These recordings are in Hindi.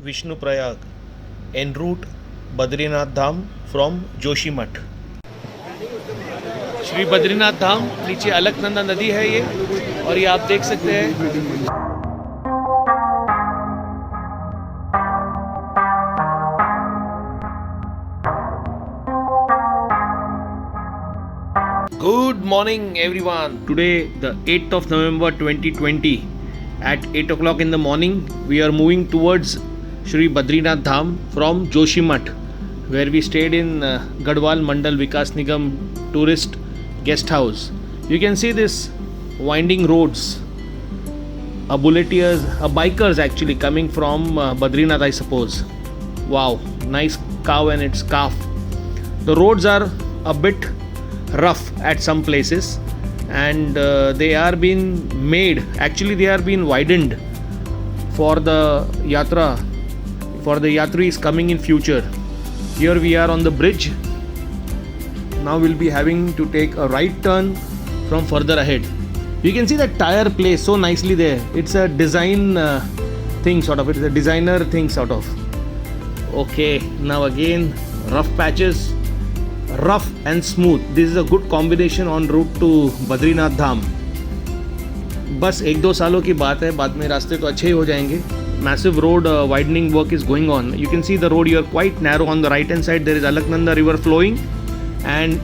Vishnuprayag en route Badrinath Dham from Joshimath. Shri Badrinath धाम, नीचे अलकनंदा नदी है ये, और ये आप देख सकते हैं। Good morning everyone. Today the 8th of November 2020 at 8 o'clock in the morning we are moving towards Shri Badrinath Dham from Joshimath, where we stayed in Gadwal Mandal Vikas Nigam tourist guest house. You can see this winding roads, bikers actually coming from Badrinath, I suppose. Wow, nice cow and its calf. The roads are a bit rough at some places, and they are being made, actually they are being widened for the yatra, for the yatris coming in future. Here we are on the bridge. Now we'll be having to take a right turn from further ahead. You can see that tire placed so nicely there. It's a design thing sort of, it's a designer thing sort of. Okay, now again rough patches, rough and smooth. This is a good combination on route to Badrinath Dham. बस 1-2 सालों की बात है, बाद में रास्ते तो अच्छे ही हो जाएंगे. Massive road widening work is going on. You can see the road here quite narrow. On the right hand side there is Alaknanda river flowing, and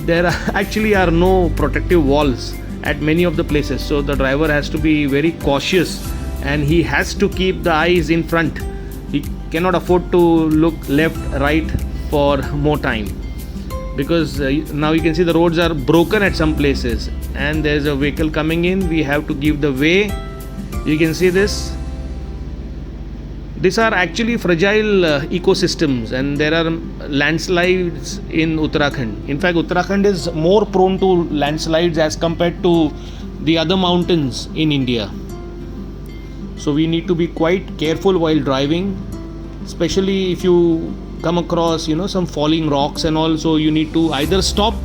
there actually are no protective walls at many of the places, so the driver has to be very cautious and he has to keep the eyes in front. He cannot afford to look left, right for more time, because now you can see the roads are broken at some places and there is a vehicle coming in. We have to give the way. You can see this. These are actually fragile ecosystems, and there are landslides in Uttarakhand. In fact, Uttarakhand is more prone to landslides as compared to the other mountains in India. So we need to be quite careful while driving, especially if you come across some falling rocks and all. So you need to either stop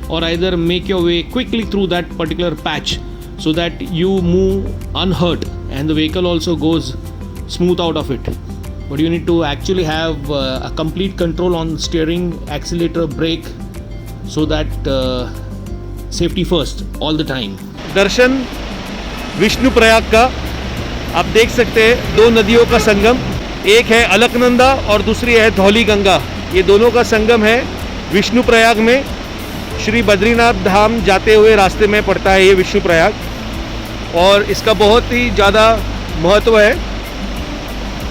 or either make your way quickly through that particular patch so that you move unhurt and the vehicle also goes smooth out of it. But you need to actually have a complete control on steering, accelerator, brake, so that safety first all the time. दर्शन विष्णु प्रयाग का आप देख सकते हैं, दो नदियों का संगम, एक है अलकनंदा और दूसरी है धौली गंगा. ये दोनों का संगम है विष्णु प्रयाग में. श्री बद्रीनाथ धाम जाते हुए रास्ते में पड़ता है ये विष्णु प्रयाग, और इसका बहुत ही ज़्यादा महत्व है.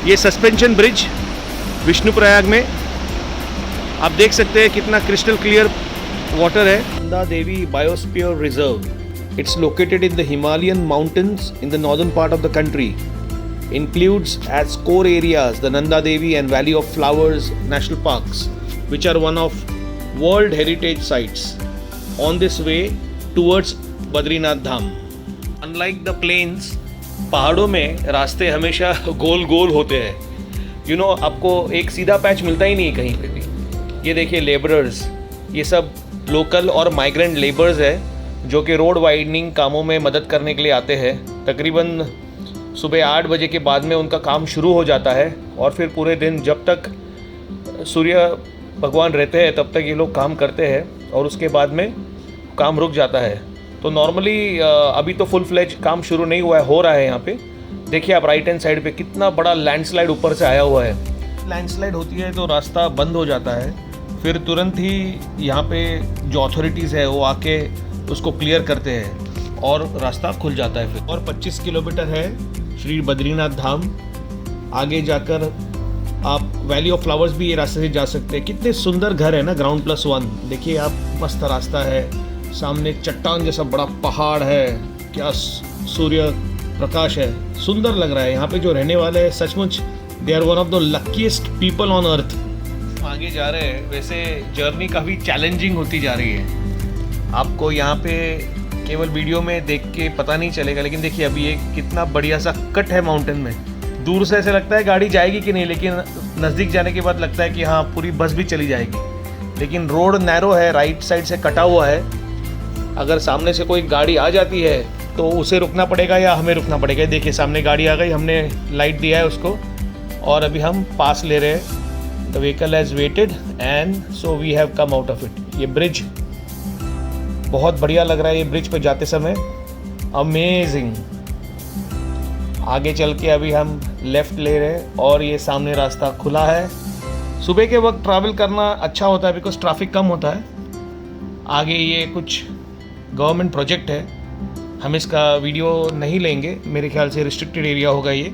ये सस्पेंशन ब्रिज विष्णु प्रयाग में आप देख सकते हैं कितना क्रिस्टल क्लियर वाटर है. Nanda Devi biosphere reserve. It's located in the Himalayan mountains in the northern part of the country. Includes as core areas the Nanda Devi and Valley of Flowers National Parks, which are one of World Heritage Sites on this way towards Badrinath Dham. Unlike the plains, पहाड़ों में रास्ते हमेशा गोल गोल होते हैं. आपको एक सीधा पैच मिलता ही नहीं है कहीं पे भी. ये देखिए लेबरर्स, ये सब लोकल और माइग्रेंट लेबर्स है जो कि रोड वाइडनिंग कामों में मदद करने के लिए आते हैं. तकरीबन सुबह 8 बजे के बाद में उनका काम शुरू हो जाता है, और फिर पूरे दिन जब तक सूर्य भगवान रहते हैं तब तक ये लोग काम करते हैं, और उसके बाद में काम रुक जाता है. तो नॉर्मली अभी तो फुल फ्लेज काम शुरू नहीं हुआ है, हो रहा है यहाँ पे. देखिए आप राइट हैंड साइड पे कितना बड़ा लैंडस्लाइड ऊपर से आया हुआ है. लैंडस्लाइड होती है तो रास्ता बंद हो जाता है, फिर तुरंत ही यहाँ पे जो अथॉरिटीज़ है वो आके उसको क्लियर करते हैं और रास्ता खुल जाता है फिर. और 25 किलोमीटर है श्री बद्रीनाथ धाम. आगे जाकर आप वैली ऑफ फ्लावर्स भी ये रास्ते से जा सकते हैं. कितने सुंदर घर है ना, ग्राउंड +1. देखिए आप, मस्त रास्ता है. सामने एक चट्टान जैसा बड़ा पहाड़ है, क्या सूर्य प्रकाश है, सुंदर लग रहा है. यहाँ पे जो रहने वाले हैं सचमुच they are one of the luckiest people on earth. आगे जा रहे हैं. वैसे जर्नी काफ़ी चैलेंजिंग होती जा रही है. आपको यहाँ पे केवल वीडियो में देख के पता नहीं चलेगा, लेकिन देखिए अभी एक कितना बढ़िया सा कट है माउंटेन में. दूर से ऐसे लगता है गाड़ी जाएगी कि नहीं, लेकिन नज़दीक जाने के बाद लगता है कि हाँ पूरी बस भी चली जाएगी. लेकिन रोड नैरो है, राइट साइड से कटा हुआ है. अगर सामने से कोई गाड़ी आ जाती है तो उसे रुकना पड़ेगा या हमें रुकना पड़ेगा। देखिए सामने गाड़ी आ गई, हमने लाइट दिया है उसको और अभी हम पास ले रहे हैं। The vehicle has waited and so we have come out of it. ये ब्रिज बहुत बढ़िया लग रहा है, ये ब्रिज पे जाते समय अमेजिंग। आगे चल के अभी हम लेफ़्ट ले रहे हैं और ये सामने रास्ता खुला है। सुबह के वक्त ट्रैवल करना अच्छा होता है बिकॉज ट्रैफिक कम होता है। आगे ये कुछ गवर्नमेंट प्रोजेक्ट है, हम इसका वीडियो नहीं लेंगे, मेरे ख्याल से रिस्ट्रिक्टेड एरिया होगा ये।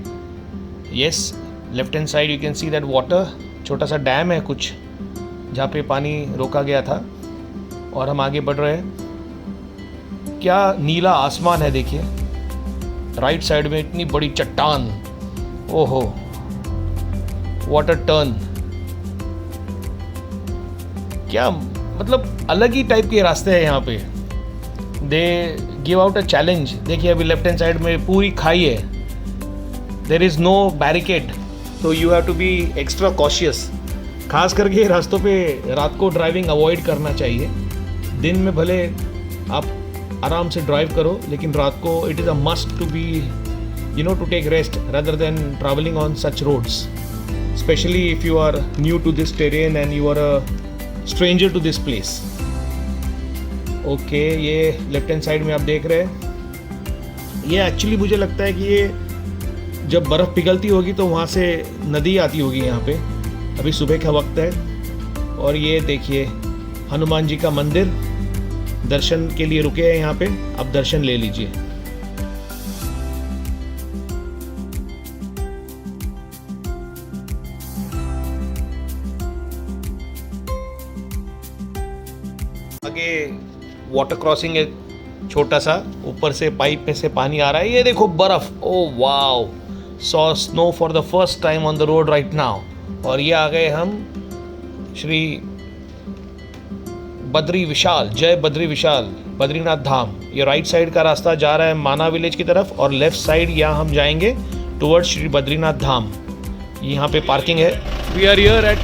Yes, left hand side you can see that water, छोटा सा डैम है कुछ जहाँ पे पानी रोका गया था और हम आगे बढ़ रहे हैं। क्या नीला आसमान है देखिए, राइट साइड में इतनी बड़ी चट्टान, ओहो वाटर टर्न। क्या मतलब अलग ही टाइप के रास्ते हैं यहाँ पे, they give out a challenge. देखिए अभी लेफ्ट हैंड साइड में पूरी खाई है, देर इज़ नो बैरिकेड, तो you have to be extra cautious. खास करके रास्तों पे रात को ड्राइविंग अवॉइड करना चाहिए। दिन में भले आप आराम से ड्राइव करो, लेकिन रात को it is a must to be to take rest rather than traveling on such roads, especially if you are new to this terrain and you are a stranger to this place. Okay, ये लेफ्ट हैंड साइड में आप देख रहे हैं, ये एक्चुअली मुझे लगता है कि ये जब बर्फ़ पिघलती होगी तो वहाँ से नदी आती होगी यहाँ पे। अभी सुबह का वक्त है और ये देखिए हनुमान जी का मंदिर, दर्शन के लिए रुके हैं यहाँ पे, आप दर्शन ले लीजिए। आगे वाटर क्रॉसिंग है छोटा सा, ऊपर से पाइप में से पानी आ रहा है। ये देखो बर्फ, oh wow, saw snow for the first time on the road right now. और ये आ गए हम श्री बद्री विशाल, जय बद्री विशाल बद्रीनाथ धाम। ये राइट साइड का रास्ता जा रहा है माना विलेज की तरफ और लेफ्ट साइड यहाँ हम जाएंगे टुवर्ड्स श्री बद्रीनाथ धाम। यहाँ पे पार्किंग है। We are here at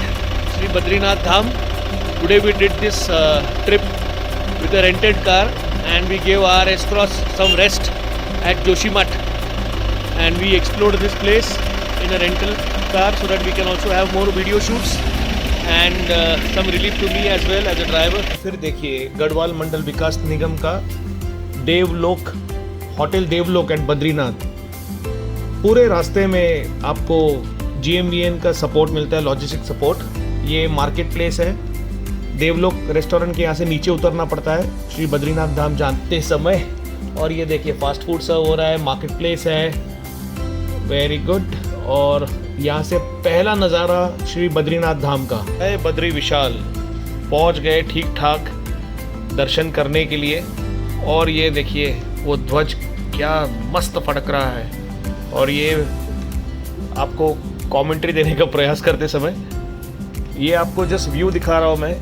Shri Badrinath Dham. Today we did this trip with a rented car and we gave our extras some rest at Joshimath and we explored this place in a rental car so that we can also have more video shoots and some relief to me as well as a driver. फिर देखिए गढ़वाल मंडल विकास निगम का देवलोक होटल, देवलोक एट बद्रीनाथ। पूरे रास्ते में आपको GMVN का सपोर्ट मिलता है, लॉजिस्टिक सपोर्ट। ये मार्केट प्लेस है, देवलोक रेस्टोरेंट के यहाँ से नीचे उतरना पड़ता है श्री बद्रीनाथ धाम जाते समय। और ये देखिए फास्ट फूड सर्व हो रहा है, मार्केट प्लेस है, वेरी गुड। और यहाँ से पहला नज़ारा श्री बद्रीनाथ धाम का है। बद्री विशाल पहुँच गए ठीक ठाक दर्शन करने के लिए। और ये देखिए वो ध्वज क्या मस्त फड़क रहा है। और ये आपको कमेंट्री देने का प्रयास करते समय ये आपको जस्ट व्यू दिखा रहा हूँ मैं।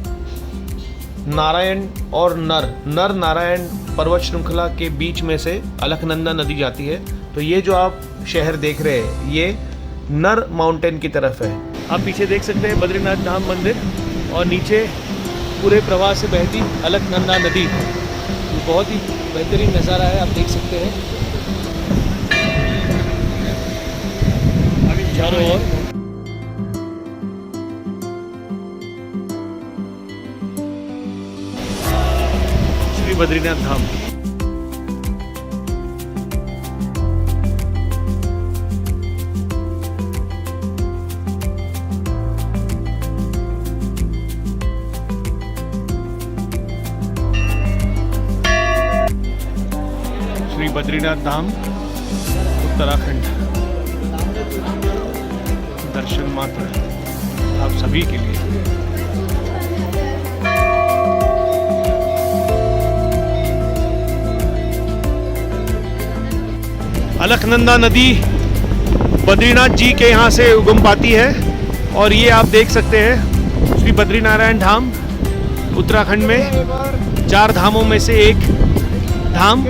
नारायण और नर नारायण पर्वत श्रृंखला के बीच में से अलकनंदा नदी जाती है। तो ये जो आप शहर देख रहे हैं ये नर माउंटेन की तरफ है। आप पीछे देख सकते हैं बद्रीनाथ धाम मंदिर और नीचे पूरे प्रवाह से बहती अलकनंदा नदी। बहुत ही बेहतरीन नज़ारा है, आप देख सकते हैं चारों ओर। श्री बद्रीनाथ धाम। श्री बद्रीनाथ धाम उत्तराखंड, दर्शन मात्र आप सभी के लिए। अलकनंदा नदी बद्रीनाथ जी के यहाँ से उगम पाती है। और ये आप देख सकते हैं श्री बद्रीनारायण धाम उत्तराखंड में 4 धामों में से एक धाम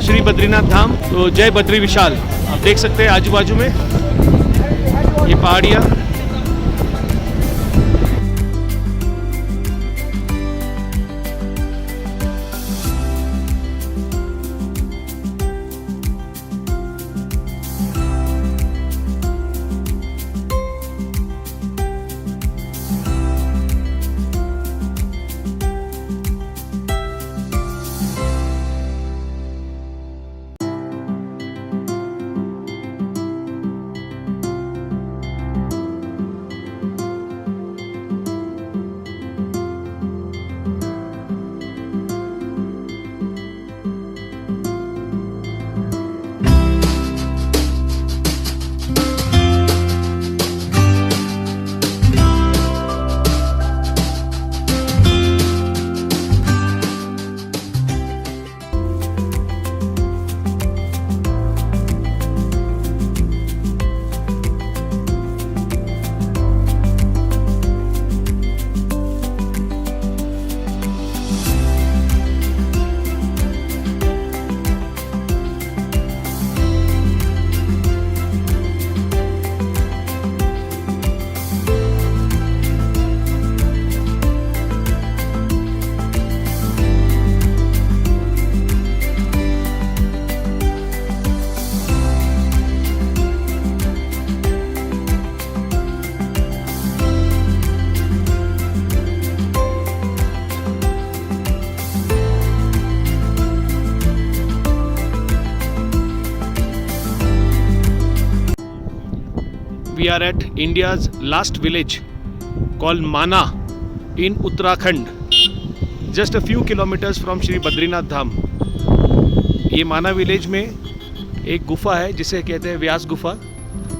श्री बद्रीनाथ धाम। तो जय बद्री विशाल आप देख सकते हैं आजू बाजू में ये पहाड़ियाँ। We are at India's last village called Mana in Uttarakhand, just a few kilometers from Shri Badrinath Dham. ये माना विलेज में एक गुफा है जिसे कहते हैं व्यास गुफा,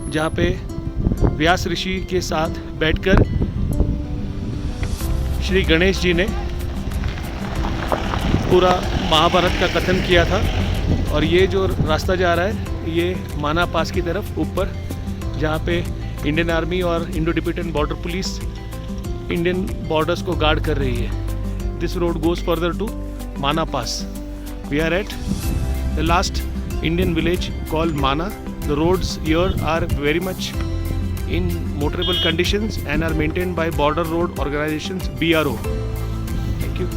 जहाँ पे व्यास ऋषि के साथ बैठकर श्री गणेश जी ने पूरा महाभारत का कथन किया था। और ये जो रास्ता जा रहा है ये माना पास की तरफ ऊपर, जहाँ पे इंडियन आर्मी और Indo Tibetan border police Indian borders को गार्ड कर रही है। This road goes further to Mana pass. We are at the last Indian village called Mana. The roads here are very much in motorable conditions and are maintained by Border Road Organizations BRO. Thank you.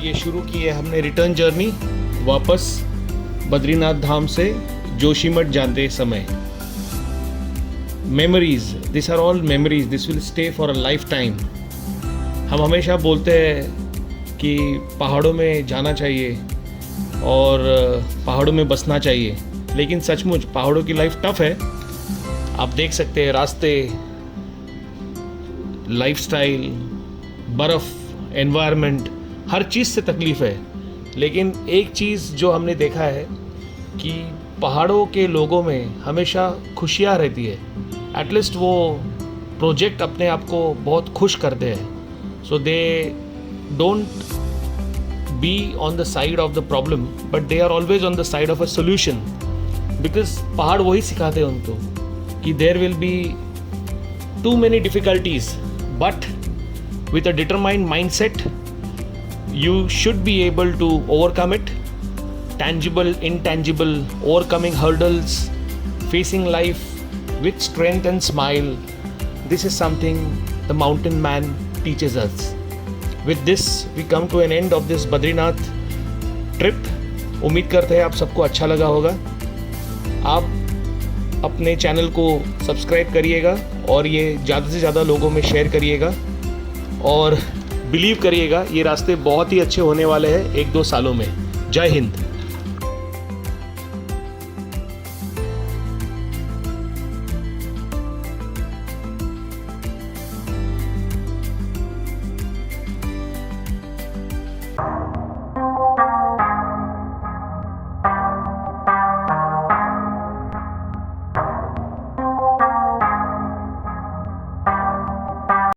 ये शुरू की है हमने रिटर्न जर्नी वापस बद्रीनाथ धाम से जोशीमठ जाते समय. Memories, this are all memories, this will stay for a life time. हम हमेशा बोलते हैं कि पहाड़ों में जाना चाहिए और पहाड़ों में बसना चाहिए, लेकिन सचमुच पहाड़ों की लाइफ टफ है. आप देख सकते हैं रास्ते, लाइफस्टाइल, बर्फ़, एनवायरनमेंट, हर चीज़ से तकलीफ़ है. लेकिन एक चीज़ जो हमने देखा है कि पहाड़ों के लोगों में हमेशा खुशियाँ रहती है. एटलीस्ट वो प्रोजेक्ट अपने आप को बहुत खुश करते हैं. So they don't be on the side of the problem, but they are always on the side of a solution. Because पहाड़ वही सिखाते हैं उनको कि there will be too many difficulties, but with a determined mindset you should be able to overcome it. Tangible, intangible, overcoming hurdles, facing life with strength and smile, this is something the mountain man teaches us. With this we come to an end of this Badrinath trip. उम्मीद करते हैं आप सबको अच्छा लगा होगा. आप अपने चैनल को सब्सक्राइब करिएगा और ये ज़्यादा से ज़्यादा लोगों में शेयर करिएगा और बिलीव करिएगा ये रास्ते बहुत ही अच्छे होने वाले हैं 1-2 सालों में. जय हिंद.